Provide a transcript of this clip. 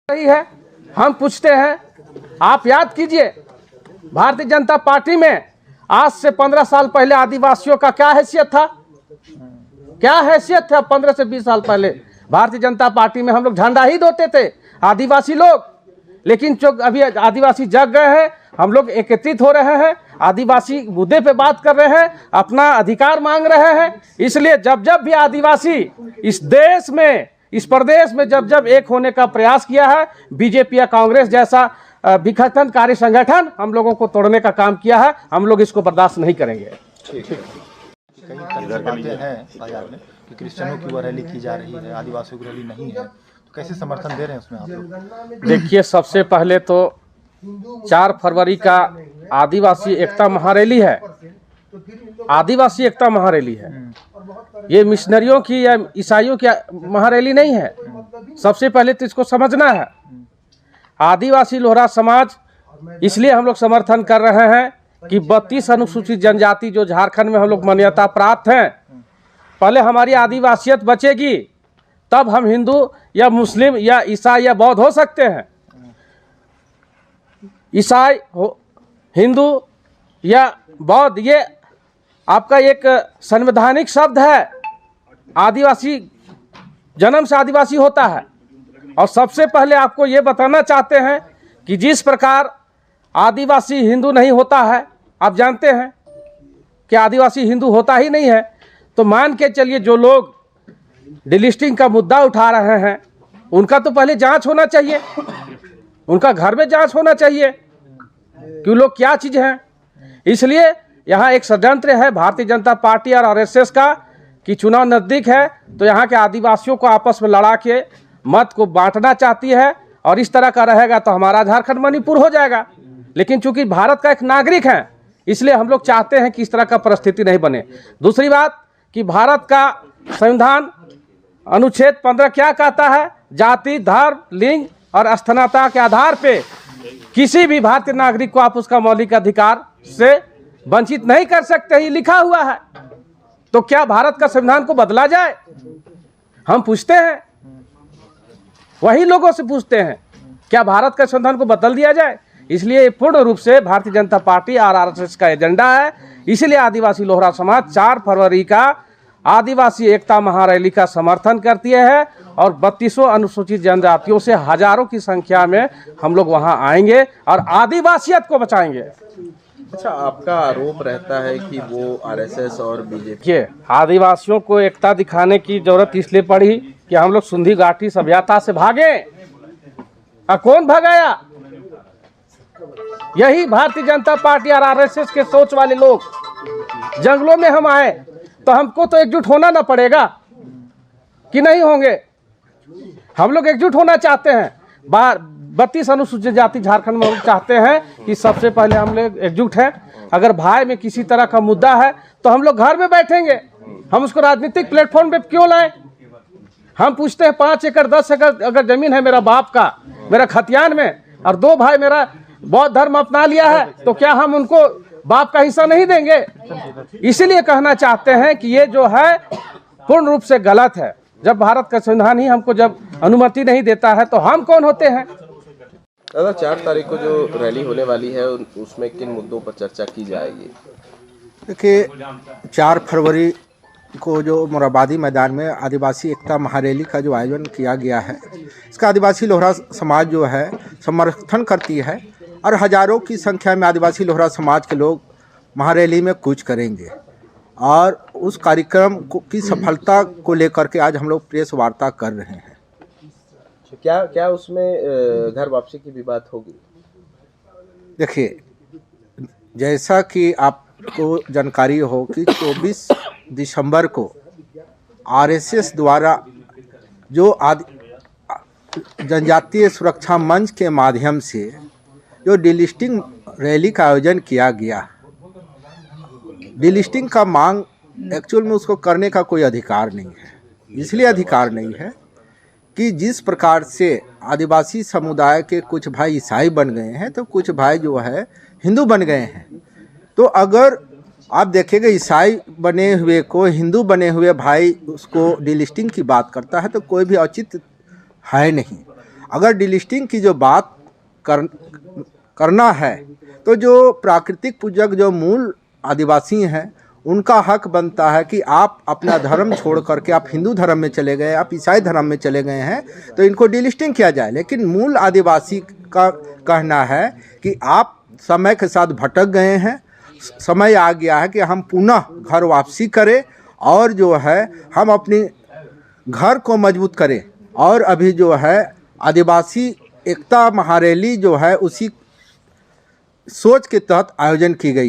रही है। हम पूछते हैं, आप याद कीजिए भारतीय जनता पार्टी में आज से 15 साल पहले आदिवासियों का क्या हैसियत था, क्या हैसियत था 15 से 20 साल पहले। भारतीय जनता पार्टी में हम लोग झंडा ही धोते थे आदिवासी लोग, लेकिन जो अभी आदिवासी जग गए हैं, हम लोग एकत्रित हो रहे हैं, आदिवासी मुद्दे पे बात कर रहे हैं, अपना अधिकार मांग रहे हैं। इसलिए जब जब भी आदिवासी इस देश में, इस प्रदेश में जब जब एक होने का प्रयास किया है, बीजेपी या कांग्रेस जैसा विघटनकारी संगठन हम लोगों को तोड़ने का काम किया है, हम लोग इसको बर्दाश्त नहीं करेंगे। कई बातें हैं बाजार में कि क्रिश्चियनों की वो रैली की जा रही है, आदिवासियों की रैली नहीं है, तो कैसे समर्थन दे रहे हैं उसमें आप लोग? देखिए, सबसे पहले तो 4 फरवरी का आदिवासी एकता महारैली है, आदिवासी एकता महारैली है। ये मिशनरियों की या ईसाइयों की महारैली नहीं है। सबसे पहले तो इसको समझना है। आदिवासी लोहरा समाज इसलिए हम लोग समर्थन कर रहे हैं कि 32 अनुसूचित जनजाति जो झारखंड में हम लोग मान्यता प्राप्त हैं, पहले हमारी आदिवासियत बचेगी तब हम हिंदू या मुस्लिम या ईसाई या बौद्ध हो सकते हैं। ईसाई हो, हिंदू या बौद्ध, ये आपका एक संवैधानिक शब्द है। आदिवासी जन्म से आदिवासी होता है। और सबसे पहले आपको ये बताना चाहते हैं कि जिस प्रकार आदिवासी हिंदू नहीं होता है, आप जानते हैं कि आदिवासी हिंदू होता ही नहीं है, तो मान के चलिए जो लोग डिलिस्टिंग का मुद्दा उठा रहे हैं उनका तो पहले जांच होना चाहिए, उनका घर में जांच होना चाहिए कि लोग क्या चीज़ हैं। इसलिए यहाँ एक षड्यंत्र है भारतीय जनता पार्टी और आरएसएस का कि चुनाव नज़दीक है तो यहाँ के आदिवासियों को आपस में लड़ा के मत को बांटना चाहती है, और इस तरह का रहेगा तो हमारा झारखंड मणिपुर हो जाएगा। लेकिन चूंकि भारत का एक नागरिक है, इसलिए हम लोग चाहते हैं कि इस तरह का परिस्थिति नहीं बने। दूसरी बात कि भारत का संविधान अनुच्छेद 15 क्या कहता है, जाति, धर्म, लिंग और स्थानीयता के आधार पे किसी भी भारतीय नागरिक को आप उसका मौलिक अधिकार से वंचित नहीं कर सकते, ही लिखा हुआ है। तो क्या भारत का संविधान को बदला जाए? हम पूछते हैं, वही लोगों से पूछते हैं, क्या भारत का संविधान को बदल दिया जाए? इसलिए पूर्ण रूप से भारतीय जनता पार्टी और आरएसएस का एजेंडा है। इसलिए आदिवासी लोहरा समाज 4 फरवरी का आदिवासी एकता महारैली का समर्थन करती है और 32 अनुसूचित जनजातियों से हजारों की संख्या में हम लोग वहां आएंगे और आदिवासियत को बचाएंगे। अच्छा, आपका आरोप रहता है कि वो आरएसएस और बीजेपी के आदिवासियों को एकता दिखाने की जरूरत इसलिए पड़ी कि हम लोग सुंधी घाटी सभ्यता से भागे। और कौन भगाया? यही भारतीय जनता पार्टी और आरएसएस के सोच वाले लोग। जंगलों में हम आए तो हमको तो एकजुट होना ना पड़ेगा कि नहीं होंगे? हम लोग एकजुट होना चाहते हैं। 32 अनुसूचित जाति झारखंड में हम चाहते हैं कि सबसे पहले हम लोग एकजुट हैं। अगर भाई में किसी तरह का मुद्दा है तो हम लोग घर में बैठेंगे, हम उसको राजनीतिक प्लेटफॉर्म पे क्यों लाएं? हम पूछते हैं 5 एकड़ 10 एकड़ अगर जमीन है मेरा बाप का, मेरा खतियान में, और 2 भाई मेरा बौद्ध धर्म अपना लिया है, तो क्या हम उनको बाप का हिस्सा नहीं देंगे? इसीलिए कहना चाहते हैं कि ये जो है पूर्ण रूप से गलत है। जब भारत का संविधान ही हमको जब अनुमति नहीं देता है तो हम कौन होते हैं? दादा, 4 तारीख को जो रैली होने वाली है उसमें किन मुद्दों पर चर्चा की जाएगी? देखिए, 4 फरवरी को जो मोराबादी मैदान में आदिवासी एकता महारैली का जो आयोजन किया गया है, इसका आदिवासी लोहरा समाज जो है समर्थन करती है और हजारों की संख्या में आदिवासी लोहरा समाज के लोग महारैली में कूच करेंगे। और उस कार्यक्रम की सफलता को लेकर के आज हम लोग प्रेस वार्ता कर रहे हैं। क्या उसमें घर वापसी की भी बात होगी? देखिए, जैसा कि आपको जानकारी हो कि 24 दिसंबर को आरएसएस द्वारा जो जनजातीय सुरक्षा मंच के माध्यम से जो डिलिस्टिंग रैली का आयोजन किया गया, डिलिस्टिंग का मांग एक्चुअल में उसको करने का कोई अधिकार नहीं है। इसलिए अधिकार नहीं है कि जिस प्रकार से आदिवासी समुदाय के कुछ भाई ईसाई बन गए हैं तो कुछ भाई जो है हिंदू बन गए हैं। तो अगर आप देखेंगे ईसाई बने हुए को हिंदू बने हुए भाई उसको डिलिस्टिंग की बात करता है तो कोई भी औचित्य है नहीं। अगर डिलिस्टिंग की जो बात करना है तो जो प्राकृतिक पूजक जो मूल आदिवासी हैं उनका हक बनता है कि आप अपना धर्म छोड़ करके आप हिंदू धर्म में चले गए, आप ईसाई धर्म में चले गए हैं तो इनको डिलिस्टिंग किया जाए। लेकिन मूल आदिवासी का कहना है कि आप समय के साथ भटक गए हैं, समय आ गया है कि हम पुनः घर वापसी करें और जो है हम अपनी घर को मजबूत करें। और अभी जो है आदिवासी एकता महारैली जो है उसी सोच के तहत आयोजन की गई।